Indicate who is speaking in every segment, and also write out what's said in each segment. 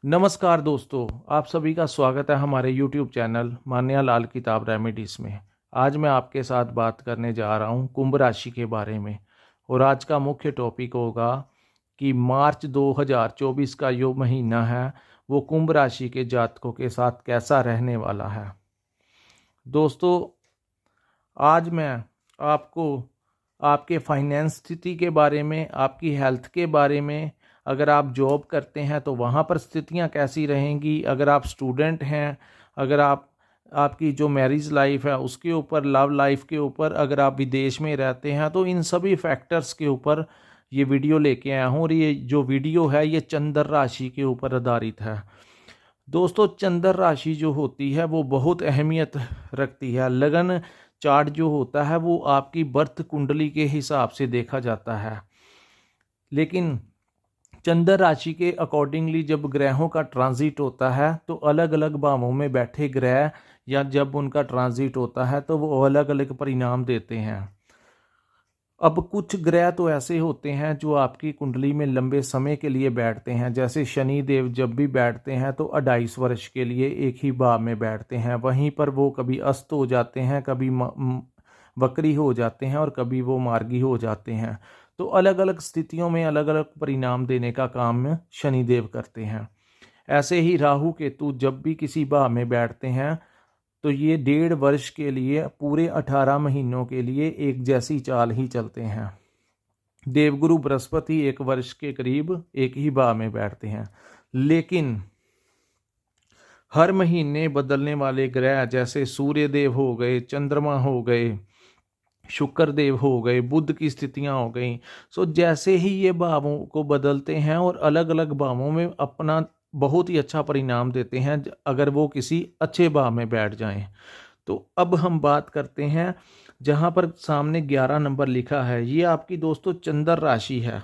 Speaker 1: नमस्कार दोस्तों, आप सभी का स्वागत है हमारे YouTube चैनल मान्या लाल किताब रेमेडीज़ में। आज मैं आपके साथ बात करने जा रहा हूँ कुंभ राशि के बारे में। और आज का मुख्य टॉपिक होगा कि मार्च 2024 का जो महीना है वो कुंभ राशि के जातकों के साथ कैसा रहने वाला है। दोस्तों, आज मैं आपको आपके फाइनेंस स्थिति के बारे में, आपकी हेल्थ के बारे में, अगर आप जॉब करते हैं तो वहाँ पर स्थितियाँ कैसी रहेंगी, अगर आप स्टूडेंट हैं, अगर आपकी जो मैरिज लाइफ है उसके ऊपर, लव लाइफ के ऊपर, अगर आप विदेश में रहते हैं, तो इन सभी फैक्टर्स के ऊपर ये वीडियो लेके आया हूँ। और ये जो वीडियो है ये चंद्र राशि के ऊपर आधारित है। दोस्तों, चंद्र राशि जो होती है वो बहुत अहमियत रखती है। लगन चार्ट जो होता है वो आपकी बर्थ कुंडली के हिसाब से देखा जाता है, लेकिन चंद्र राशि के अकॉर्डिंगली जब ग्रहों का ट्रांजिट होता है तो अलग अलग भावों में बैठे ग्रह या जब उनका ट्रांजिट होता है तो वो अलग अलग परिणाम देते हैं। अब कुछ ग्रह तो ऐसे होते हैं जो आपकी कुंडली में लंबे समय के लिए बैठते हैं। जैसे शनि देव जब भी बैठते हैं तो 28 वर्ष के लिए एक ही भाव में बैठते हैं। वहीं पर वो कभी अस्त हो जाते हैं, कभी वक्री हो जाते हैं और कभी वो मार्गी हो जाते हैं। तो अलग अलग स्थितियों में अलग अलग परिणाम देने का काम शनिदेव करते हैं। ऐसे ही राहु केतु जब भी किसी भाव में बैठते हैं तो ये 1.5 वर्ष के लिए, पूरे 18 महीनों के लिए एक जैसी चाल ही चलते हैं। देवगुरु बृहस्पति 1 वर्ष के करीब एक ही भाव में बैठते हैं, लेकिन हर महीने बदलने वाले ग्रह जैसे सूर्य देव हो गए, चंद्रमा हो गए, शुक्र देव हो गए, बुध की स्थितियां हो गई। सो जैसे ही ये भावों को बदलते हैं और अलग अलग भावों में अपना बहुत ही अच्छा परिणाम देते हैं अगर वो किसी अच्छे भाव में बैठ जाएं। तो अब हम बात करते हैं जहां पर सामने 11 नंबर लिखा है, ये आपकी दोस्तों चंद्र राशि है।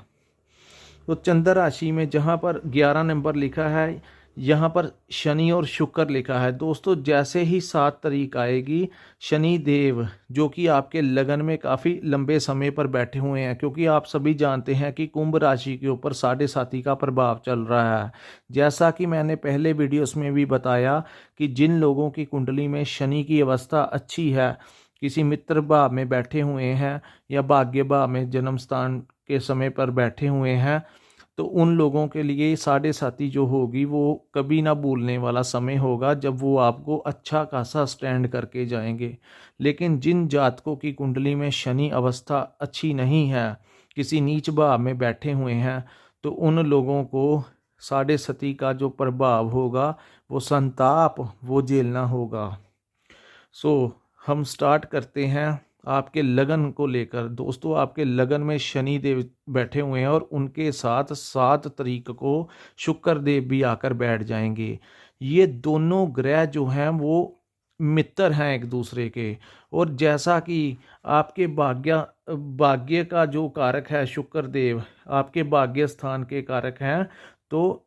Speaker 1: तो चंद्र राशि में जहां पर 11 नंबर लिखा है, यहाँ पर शनि और शुक्र लिखा है। दोस्तों, जैसे ही 7 तारीख आएगी, शनि देव जो कि आपके लगन में काफ़ी लंबे समय पर बैठे हुए हैं, क्योंकि आप सभी जानते हैं कि कुंभ राशि के ऊपर 7.5 का प्रभाव चल रहा है। जैसा कि मैंने पहले वीडियोस में भी बताया कि जिन लोगों की कुंडली में शनि की अवस्था अच्छी है, किसी मित्र भाव में बैठे हुए हैं या भाग्य भाव में जन्म स्थान के समय पर बैठे हुए हैं, तो उन लोगों के लिए 7.5 जो होगी वो कभी ना भूलने वाला समय होगा, जब वो आपको अच्छा खासा स्टैंड करके जाएंगे। लेकिन जिन जातकों की कुंडली में शनि अवस्था अच्छी नहीं है, किसी नीच भाव में बैठे हुए हैं, तो उन लोगों को 7.5 का जो प्रभाव होगा, वो संताप वो झेलना होगा। सो हम स्टार्ट करते हैं आपके लगन को लेकर। दोस्तों, आपके लगन में शनि देव बैठे हुए हैं और उनके साथ 7 तारीख को शुक्र देव भी आकर बैठ जाएंगे। ये दोनों ग्रह जो हैं वो मित्र हैं एक दूसरे के। और जैसा कि आपके भाग्य का जो कारक है शुक्र देव, आपके भाग्य स्थान के कारक हैं, तो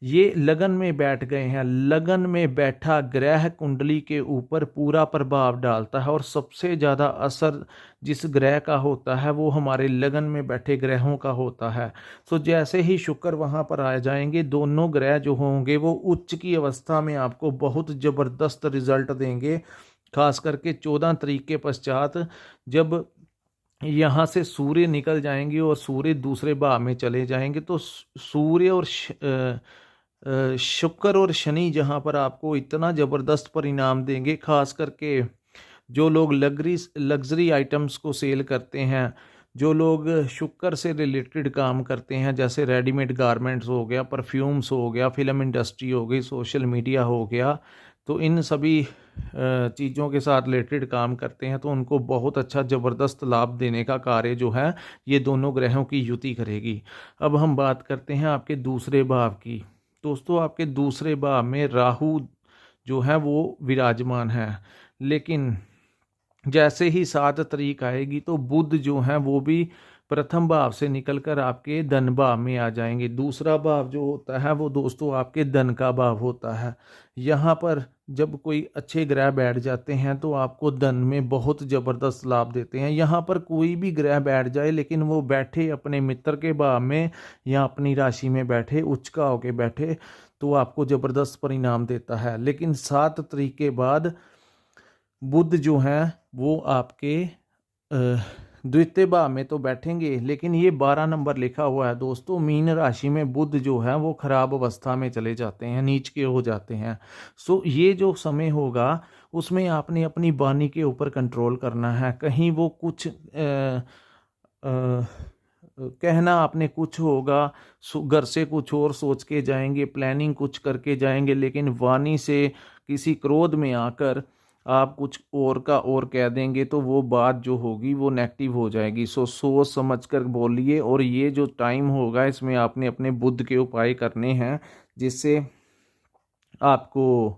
Speaker 1: ये लगन में बैठ गए हैं। लगन में बैठा ग्रह कुंडली के ऊपर पूरा प्रभाव डालता है और सबसे ज़्यादा असर जिस ग्रह का होता है वो हमारे लगन में बैठे ग्रहों का होता है। तो जैसे ही शुक्र वहाँ पर आ जाएंगे, दोनों ग्रह जो होंगे वो उच्च की अवस्था में आपको बहुत ज़बरदस्त रिजल्ट देंगे। खास करके 14 तारीख के पश्चात जब यहाँ से सूर्य निकल जाएंगे और सूर्य दूसरे भाव में चले जाएंगे, तो सूर्य और शुक्र और शनि जहाँ पर आपको इतना ज़बरदस्त परिणाम देंगे। खास करके जो लोग लग्जरी आइटम्स को सेल करते हैं, जो लोग शुक्र से रिलेटेड काम करते हैं, जैसे रेडीमेड गारमेंट्स हो गया, परफ्यूम्स हो गया, फिल्म इंडस्ट्री हो गई, सोशल मीडिया हो गया, तो इन सभी चीज़ों के साथ रिलेटेड काम करते हैं, तो उनको बहुत अच्छा ज़बरदस्त लाभ देने का कार्य जो है ये दोनों ग्रहों की युति करेगी। अब हम बात करते हैं आपके दूसरे भाव की। दोस्तों, आपके दूसरे भाव में राहु जो है वो विराजमान है, लेकिन जैसे ही 7 तारीख आएगी तो बुध जो है वो भी प्रथम भाव से निकलकर आपके धन भाव में आ जाएंगे। दूसरा भाव जो होता है वो दोस्तों आपके धन का भाव होता है। यहाँ पर जब कोई अच्छे ग्रह बैठ जाते हैं तो आपको धन में बहुत ज़बरदस्त लाभ देते हैं। यहाँ पर कोई भी ग्रह बैठ जाए लेकिन वो बैठे अपने मित्र के भाव में या अपनी राशि में बैठे, उच्च का होके बैठे, तो आपको ज़बरदस्त परिणाम देता है। लेकिन 7 तारीख के बाद बुध जो हैं वो आपके द्वितीय भाव में तो बैठेंगे, लेकिन ये 12 नंबर लिखा हुआ है दोस्तों, मीन राशि में बुध जो है वो खराब अवस्था में चले जाते हैं, नीच के हो जाते हैं। सो ये जो समय होगा उसमें आपने अपनी वाणी के ऊपर कंट्रोल करना है। कहीं वो कुछ कहना आपने कुछ होगा, घर से कुछ और सोच के जाएंगे, प्लानिंग कुछ करके जाएंगे, लेकिन वाणी से किसी क्रोध में आकर आप कुछ और का और कह देंगे तो वो बात जो होगी वो नेगेटिव हो जाएगी। सोच समझ कर बोलिए। और ये जो टाइम होगा इसमें आपने अपने बुद्ध के उपाय करने हैं जिससे आपको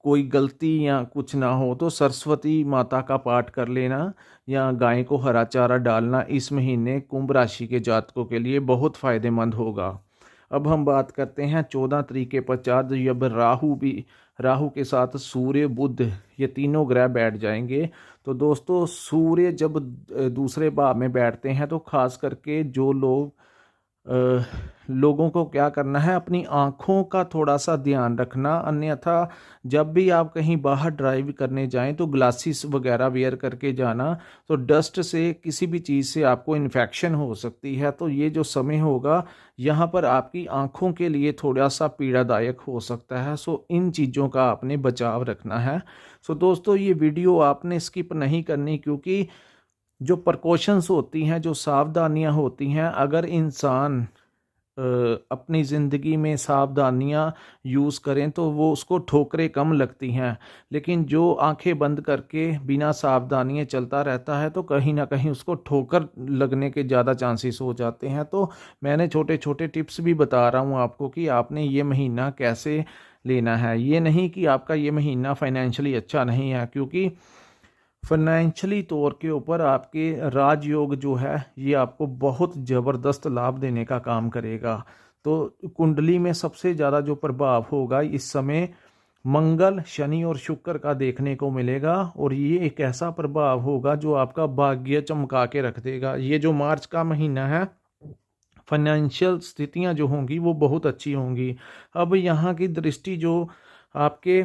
Speaker 1: कोई गलती या कुछ ना हो। तो सरस्वती माता का पाठ कर लेना या गाय को हरा चारा डालना इस महीने कुंभ राशि के जातकों के लिए बहुत फायदेमंद होगा। अब हम बात करते हैं 14 तारीख के पश्चात जब राहु के साथ सूर्य बुध ये तीनों ग्रह बैठ जाएंगे। तो दोस्तों सूर्य जब दूसरे भाव में बैठते हैं तो खास करके जो लोगों को क्या करना है, अपनी आँखों का थोड़ा सा ध्यान रखना। अन्यथा जब भी आप कहीं बाहर ड्राइव करने जाएं तो ग्लासेस वगैरह वेयर करके जाना, तो डस्ट से किसी भी चीज़ से आपको इन्फेक्शन हो सकती है। तो ये जो समय होगा यहाँ पर आपकी आँखों के लिए थोड़ा सा पीड़ादायक हो सकता है। सो इन चीज़ों का आपने बचाव रखना है। सो दोस्तों ये वीडियो आपने स्किप नहीं करनी, क्योंकि जो प्रिकॉशंस होती हैं, जो सावधानियां होती हैं, अगर इंसान अपनी ज़िंदगी में सावधानियां यूज़ करें तो वो उसको ठोकरें कम लगती हैं। लेकिन जो आंखें बंद करके बिना सावधानियां चलता रहता है तो कहीं ना कहीं उसको ठोकर लगने के ज़्यादा चांसेस हो जाते हैं। तो मैंने छोटे छोटे टिप्स भी बता रहा हूँ आपको कि आपने ये महीना कैसे लेना है। ये नहीं कि आपका ये महीना फाइनेंशियली अच्छा नहीं है, क्योंकि फाइनेंशियली तौर के ऊपर आपके राजयोग जो है ये आपको बहुत ज़बरदस्त लाभ देने का काम करेगा। तो कुंडली में सबसे ज़्यादा जो प्रभाव होगा इस समय मंगल, शनि और शुक्र का देखने को मिलेगा। और ये एक ऐसा प्रभाव होगा जो आपका भाग्य चमका के रख देगा। ये जो मार्च का महीना है, फाइनेंशियल स्थितियां जो होंगी वो बहुत अच्छी होंगी। अब यहाँ की दृष्टि जो आपके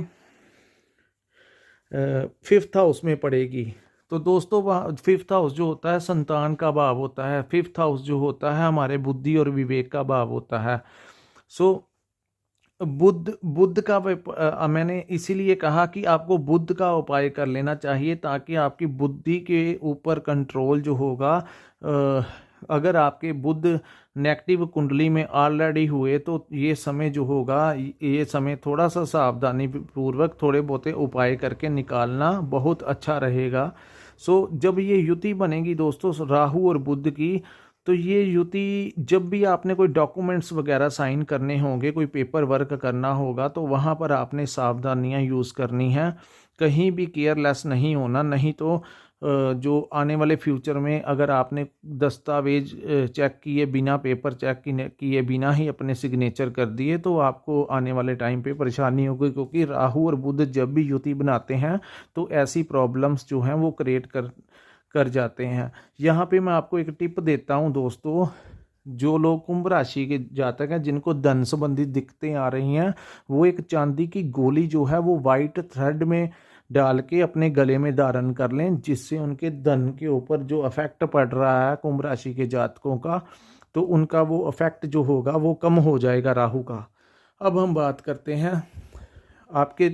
Speaker 1: 5th हाउस में पड़ेगी। तो दोस्तों 5th हाउस जो होता है संतान का भाव होता है। 5th हाउस जो होता है हमारे बुद्धि और विवेक का भाव होता है। सो बुद्ध का मैंने इसीलिए कहा कि आपको बुद्ध का उपाय कर लेना चाहिए, ताकि आपकी बुद्धि के ऊपर कंट्रोल जो होगा, अगर आपके बुद्ध नेगेटिव कुंडली में ऑलरेडी हुए तो ये समय जो होगा, ये समय थोड़ा सा सावधानी पूर्वक थोड़े बहुते उपाय करके निकालना बहुत अच्छा रहेगा। सो जब ये युति बनेगी दोस्तों राहु और बुध की, तो ये युति जब भी आपने कोई डॉक्यूमेंट्स वगैरह साइन करने होंगे, कोई पेपर वर्क करना होगा, तो वहाँ पर आपने सावधानियाँ यूज़ करनी है। कहीं भी केयरलेस नहीं होना, नहीं तो जो आने वाले फ्यूचर में अगर आपने दस्तावेज चेक किए बिना, पेपर चेक किए बिना ही अपने सिग्नेचर कर दिए, तो आपको आने वाले टाइम पे परेशानी होगी। क्योंकि राहु और बुध जब भी युति बनाते हैं तो ऐसी प्रॉब्लम्स जो हैं वो क्रिएट कर जाते हैं। यहाँ पे मैं आपको एक टिप देता हूँ दोस्तों, जो लोग कुंभ राशि के जातक हैं जिनको धन संबंधी दिक्कतें आ रही हैं, वो एक चांदी की गोली जो है वो वाइट थ्रेड में डाल के अपने गले में धारण कर लें, जिससे उनके धन के ऊपर जो अफेक्ट पड़ रहा है कुंभ राशि के जातकों का, तो उनका वो अफेक्ट जो होगा वो कम हो जाएगा राहु का। अब हम बात करते हैं आपके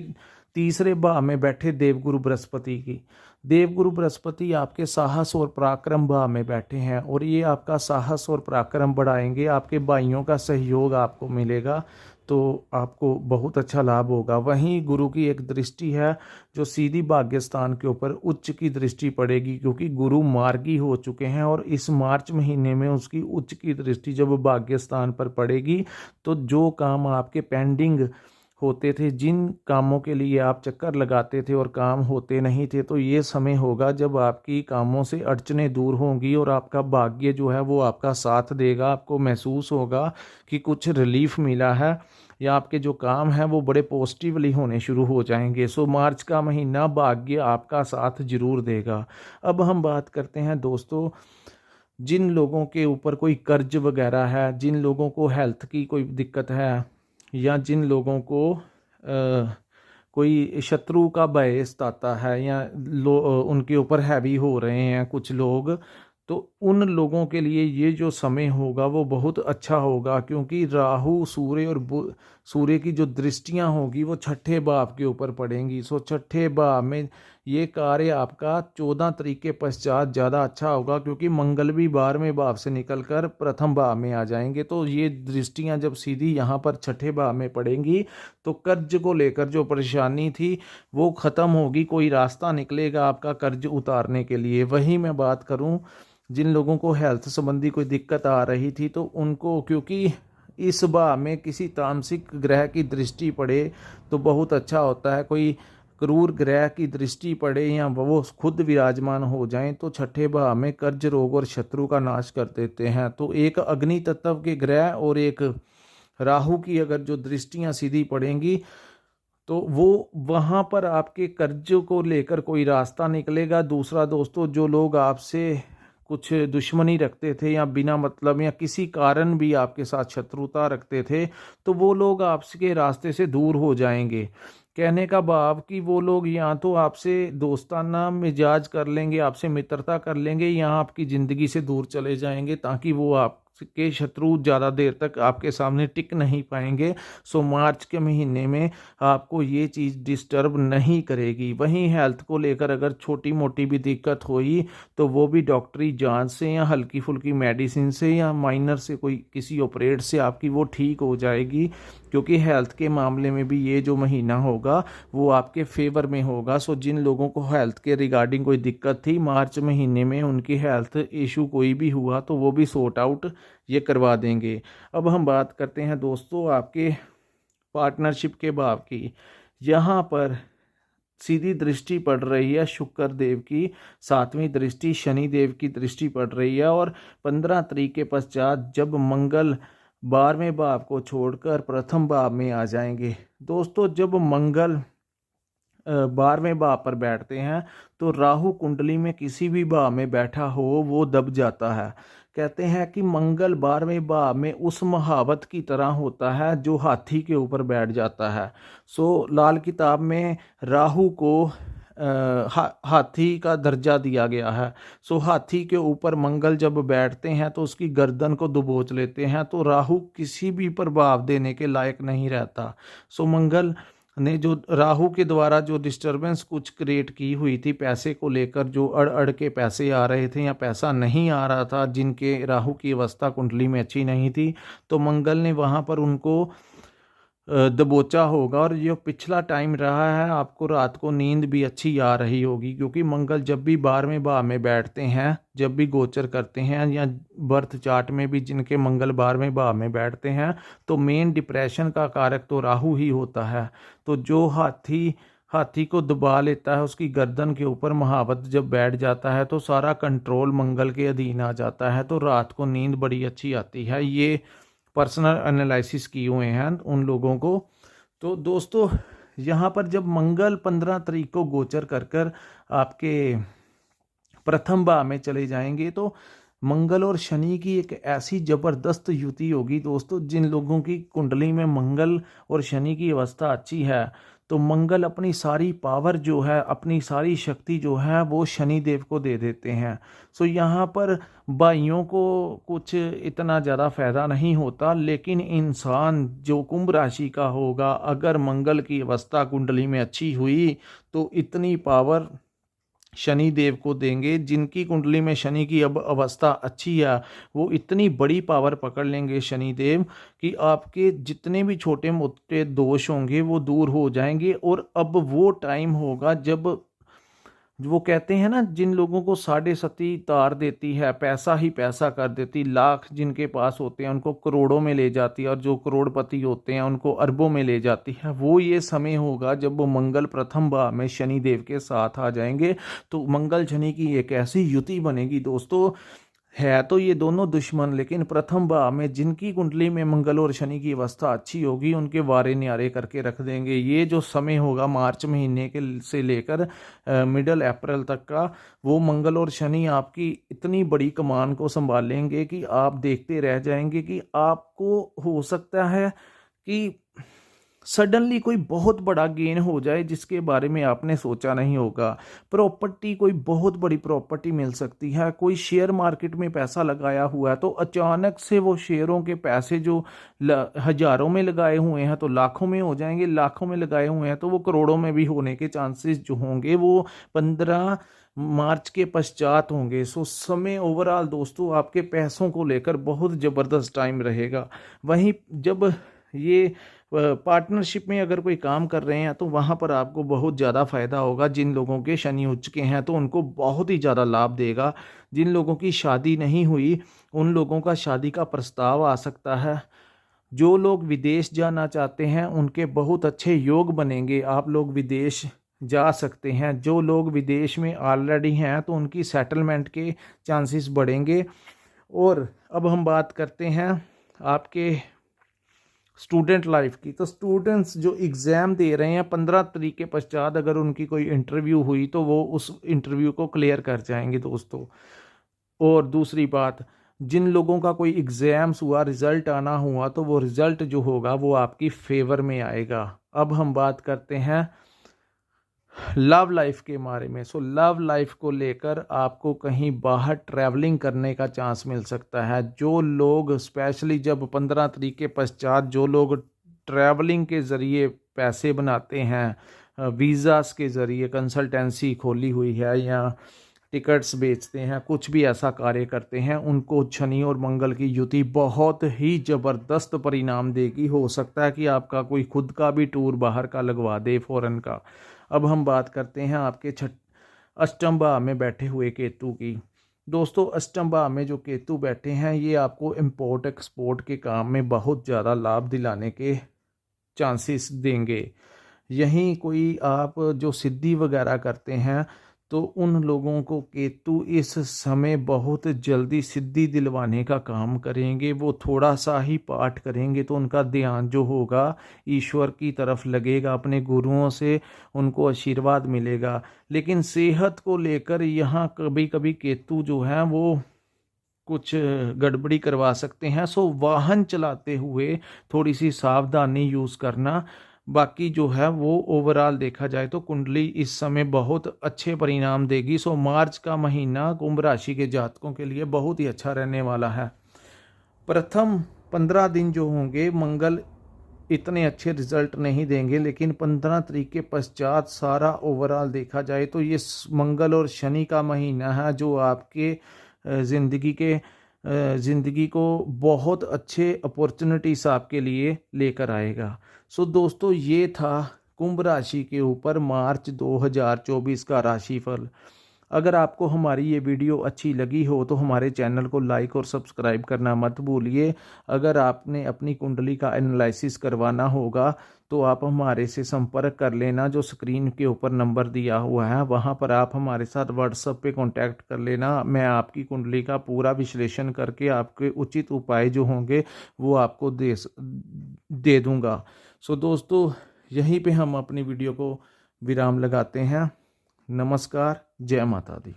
Speaker 1: तीसरे भाव में बैठे देवगुरु बृहस्पति की। देवगुरु बृहस्पति आपके साहस और पराक्रम भाव में बैठे हैं और ये आपका साहस और पराक्रम बढ़ाएंगे। आपके भाइयों का सहयोग आपको मिलेगा, तो आपको बहुत अच्छा लाभ होगा। वहीं गुरु की एक दृष्टि है जो सीधी भाग्य स्थान के ऊपर उच्च की दृष्टि पड़ेगी, क्योंकि गुरु मार्गी हो चुके हैं और इस मार्च महीने में उसकी उच्च की दृष्टि जब भाग्य स्थान पर पड़ेगी, तो जो काम आपके पेंडिंग होते थे, जिन कामों के लिए आप चक्कर लगाते थे और काम होते नहीं थे, तो ये समय होगा जब आपकी कामों से अड़चनें दूर होंगी और आपका भाग्य जो है वो आपका साथ देगा। आपको महसूस होगा कि कुछ रिलीफ मिला है या आपके जो काम हैं वो बड़े पॉजिटिवली होने शुरू हो जाएंगे। सो मार्च का महीना भाग्य आपका साथ जरूर देगा। अब हम बात करते हैं दोस्तों, जिन लोगों के ऊपर कोई कर्ज वगैरह है, जिन लोगों को हेल्थ की कोई दिक्कत है, या जिन लोगों को कोई शत्रु का भय सताता है, या उनके ऊपर हैवी हो रहे हैं कुछ लोग, तो उन लोगों के लिए ये जो समय होगा वो बहुत अच्छा होगा, क्योंकि राहु सूर्य और सूर्य की जो दृष्टियां होगी वो छठे भाव के ऊपर पड़ेंगी। सो छठे भाव में ये कार्य आपका 14 तारीख के पश्चात ज़्यादा अच्छा होगा, क्योंकि मंगल भी 12वें भाव से निकलकर प्रथम भाव में आ जाएंगे। तो ये दृष्टियां जब सीधी यहाँ पर छठे भाव में पड़ेंगी तो कर्ज को लेकर जो परेशानी थी वो ख़त्म होगी, कोई रास्ता निकलेगा आपका कर्ज उतारने के लिए। वही मैं बात करूँ, जिन लोगों को हेल्थ संबंधी कोई दिक्कत आ रही थी तो उनको, क्योंकि इस भाव में किसी तामसिक ग्रह की दृष्टि पड़े तो बहुत अच्छा होता है। कोई क्रूर ग्रह की दृष्टि पड़े या वो खुद विराजमान हो जाएं तो छठे भाव में कर्ज, रोग और शत्रु का नाश कर देते हैं। तो एक अग्नि तत्व के ग्रह और एक राहु की अगर जो दृष्टियां सीधी पड़ेंगी तो वो वहाँ पर आपके कर्जों को लेकर कोई रास्ता निकलेगा। दूसरा दोस्तों, जो लोग आपसे कुछ दुश्मनी रखते थे या बिना मतलब या किसी कारण भी आपके साथ शत्रुता रखते थे, तो वो लोग आपके रास्ते से दूर हो जाएंगे। कहने का भाव कि वो लोग या तो आपसे दोस्ताना मिजाज कर लेंगे, आपसे मित्रता कर लेंगे, या आपकी ज़िंदगी से दूर चले जाएंगे, ताकि वो आपके शत्रु ज़्यादा देर तक आपके सामने टिक नहीं पाएंगे। सो मार्च के महीने में आपको ये चीज़ डिस्टर्ब नहीं करेगी। वहीं हेल्थ को लेकर अगर छोटी मोटी भी दिक्कत हुई तो वो भी डॉक्टरी जांच से या हल्की फुल्की मेडिसिन से या माइनर से कोई किसी ऑपरेट से आपकी वो ठीक हो जाएगी, क्योंकि हेल्थ के मामले में भी ये जो महीना होगा वो आपके फेवर में होगा। सो जिन लोगों को हेल्थ के रिगार्डिंग कोई दिक्कत थी मार्च महीने में, उनकी हेल्थ इशू कोई भी हुआ तो वो भी सॉर्ट आउट ये करवा देंगे। अब हम बात करते हैं दोस्तों आपके पार्टनरशिप के भाव की। यहाँ पर सीधी दृष्टि पड़ रही है शुक्र देव की, 7वीं दृष्टि शनि देव की दृष्टि पड़ रही है, और 15 तारीख के पश्चात जब मंगल 12वें भाव को छोड़कर प्रथम भाव में आ जाएंगे। दोस्तों, जब मंगल 12वें भाव पर बैठते हैं तो राहु कुंडली में किसी भी भाव में बैठा हो वो दब जाता है। कहते हैं कि मंगल 12वें भाव में उस महावत की तरह होता है जो हाथी के ऊपर बैठ जाता है। सो लाल किताब में राहु को हाथी का दर्जा दिया गया है। सो हाथी के ऊपर मंगल जब बैठते हैं तो उसकी गर्दन को दबोच लेते हैं, तो राहु किसी भी प्रभाव देने के लायक नहीं रहता। सो मंगल ने जो राहु के द्वारा जो डिस्टरबेंस कुछ क्रिएट की हुई थी पैसे को लेकर, जो अड़ अड़ के पैसे आ रहे थे या पैसा नहीं आ रहा था, जिनके राहु की अवस्था कुंडली में अच्छी नहीं थी, तो मंगल ने वहाँ पर उनको दबोचा होगा। और जो पिछला टाइम रहा है आपको रात को नींद भी अच्छी आ रही होगी, क्योंकि मंगल जब भी 12वें भाव में बैठते हैं, जब भी गोचर करते हैं, या बर्थ चार्ट में भी जिनके मंगल 12वें भाव में बैठते हैं, तो मेन डिप्रेशन का कारक तो राहु ही होता है। तो जो हाथी को दबा लेता है, उसकी गर्दन के ऊपर महावत जब बैठ जाता है तो सारा कंट्रोल मंगल के अधीन आ जाता है, तो रात को नींद बड़ी अच्छी आती है। ये पर्सनल एनालिसिस किए हुए हैं उन लोगों को। तो दोस्तों, यहाँ पर जब मंगल 15 तारीख को गोचर कर आपके प्रथम भाव में चले जाएंगे तो मंगल और शनि की एक ऐसी जबरदस्त युति होगी दोस्तों। जिन लोगों की कुंडली में मंगल और शनि की अवस्था अच्छी है, तो मंगल अपनी सारी पावर जो है, अपनी सारी शक्ति जो है वो शनि देव को दे देते हैं। सो यहाँ पर भाइयों को कुछ इतना ज़्यादा फायदा नहीं होता, लेकिन इंसान जो कुंभ राशि का होगा, अगर मंगल की अवस्था कुंडली में अच्छी हुई तो इतनी पावर शनि देव को देंगे। जिनकी कुंडली में शनि की अब अवस्था अच्छी है वो इतनी बड़ी पावर पकड़ लेंगे शनि देव कि आपके जितने भी छोटे मोटे दोष होंगे वो दूर हो जाएंगे। और अब वो टाइम होगा जब वो कहते हैं ना, जिन लोगों को साढ़े सती तार देती है, पैसा ही पैसा कर देती, लाख जिनके पास होते हैं उनको करोड़ों में ले जाती है, और जो करोड़पति होते हैं उनको अरबों में ले जाती है। वो ये समय होगा जब वो मंगल प्रथम भाव में शनि देव के साथ आ जाएंगे, तो मंगल शनि की एक ऐसी युति बनेगी दोस्तों। है तो ये दोनों दुश्मन, लेकिन प्रथम भाव में जिनकी कुंडली में मंगल और शनि की अवस्था अच्छी होगी उनके वारे न्यारे करके रख देंगे। ये जो समय होगा मार्च महीने के से लेकर मिडल अप्रैल तक का, वो मंगल और शनि आपकी इतनी बड़ी कमान को संभालेंगे कि आप देखते रह जाएंगे कि आपको हो सकता है कि सडनली कोई बहुत बड़ा गेन हो जाए जिसके बारे में आपने सोचा नहीं होगा। प्रॉपर्टी, कोई बहुत बड़ी प्रॉपर्टी मिल सकती है। कोई शेयर मार्केट में पैसा लगाया हुआ है तो अचानक से वो शेयरों के पैसे जो हजारों में लगाए हुए हैं तो लाखों में हो जाएंगे, लाखों में लगाए हुए हैं तो वो करोड़ों में भी होने के चांसेस जो होंगे वो 15 मार्च के पश्चात होंगे। सो समय ओवरऑल दोस्तों आपके पैसों को लेकर बहुत ज़बरदस्त टाइम रहेगा। वहीं जब ये पार्टनरशिप में अगर कोई काम कर रहे हैं तो वहाँ पर आपको बहुत ज़्यादा फ़ायदा होगा। जिन लोगों के शनि उच्च के हैं तो उनको बहुत ही ज़्यादा लाभ देगा। जिन लोगों की शादी नहीं हुई उन लोगों का शादी का प्रस्ताव आ सकता है। जो लोग विदेश जाना चाहते हैं उनके बहुत अच्छे योग बनेंगे, आप लोग विदेश जा सकते हैं। जो लोग विदेश में ऑलरेडी हैं तो उनकी सेटलमेंट के चांसेस बढ़ेंगे। और अब हम बात करते हैं आपके स्टूडेंट लाइफ की। तो स्टूडेंट्स जो एग्ज़ाम दे रहे हैं 15 तारीख के पश्चात अगर उनकी कोई इंटरव्यू हुई तो वो उस इंटरव्यू को क्लियर कर जाएंगे दोस्तों। और दूसरी बात, जिन लोगों का कोई एग्ज़ाम्स हुआ, रिज़ल्ट आना हुआ, तो वो रिज़ल्ट जो होगा वो आपकी फेवर में आएगा। अब हम बात करते हैं लव लाइफ के बारे में। सो लव लाइफ को लेकर आपको कहीं बाहर ट्रैवलिंग करने का चांस मिल सकता है। जो लोग स्पेशली जब 15 तारीख के पश्चात जो लोग ट्रैवलिंग के ज़रिए पैसे बनाते हैं, वीज़ास के ज़रिए कंसल्टेंसी खोली हुई है या टिकट्स बेचते हैं, कुछ भी ऐसा कार्य करते हैं, उनको शनि और मंगल की युति बहुत ही ज़बरदस्त परिणाम देगी। हो सकता है कि आपका कोई खुद का भी टूर बाहर का लगवा दे, फॉरेन का। अब हम बात करते हैं आपके अष्टम भाव में बैठे हुए केतु की। दोस्तों अष्टम भाव में जो केतु बैठे हैं ये आपको इंपोर्ट एक्सपोर्ट के काम में बहुत ज़्यादा लाभ दिलाने के चांसेस देंगे। यहीं कोई आप जो सिद्धि वगैरह करते हैं तो उन लोगों को केतु इस समय बहुत जल्दी सिद्धि दिलवाने का काम करेंगे। वो थोड़ा सा ही पाठ करेंगे तो उनका ध्यान जो होगा ईश्वर की तरफ लगेगा, अपने गुरुओं से उनको आशीर्वाद मिलेगा। लेकिन सेहत को लेकर यहाँ कभी कभी केतु जो है वो कुछ गड़बड़ी करवा सकते हैं। सो वाहन चलाते हुए थोड़ी सी सावधानी यूज़ करना। बाकी जो है वो ओवरऑल देखा जाए तो कुंडली इस समय बहुत अच्छे परिणाम देगी। सो मार्च का महीना कुंभ राशि के जातकों के लिए बहुत ही अच्छा रहने वाला है। प्रथम 15 दिन जो होंगे मंगल इतने अच्छे रिजल्ट नहीं देंगे, लेकिन 15 तारीख के पश्चात सारा ओवरऑल देखा जाए तो ये मंगल और शनि का महीना है जो आपके ज़िंदगी को बहुत अच्छे अपॉर्चुनिटीज आपके लिए लेकर आएगा। सो दोस्तों ये था कुंभ राशि के ऊपर मार्च 2024 का राशिफल। अगर आपको हमारी ये वीडियो अच्छी लगी हो तो हमारे चैनल को लाइक और सब्सक्राइब करना मत भूलिए। अगर आपने अपनी कुंडली का एनालिसिस करवाना होगा तो आप हमारे से संपर्क कर लेना। जो स्क्रीन के ऊपर नंबर दिया हुआ है वहाँ पर आप हमारे साथ व्हाट्सएप पे कांटेक्ट कर लेना। मैं आपकी कुंडली का पूरा विश्लेषण करके आपके उचित उपाय जो होंगे वो आपको दे दूँगा। सो दोस्तों यहीं पे हम अपनी वीडियो को विराम लगाते हैं। नमस्कार, जय माता दी।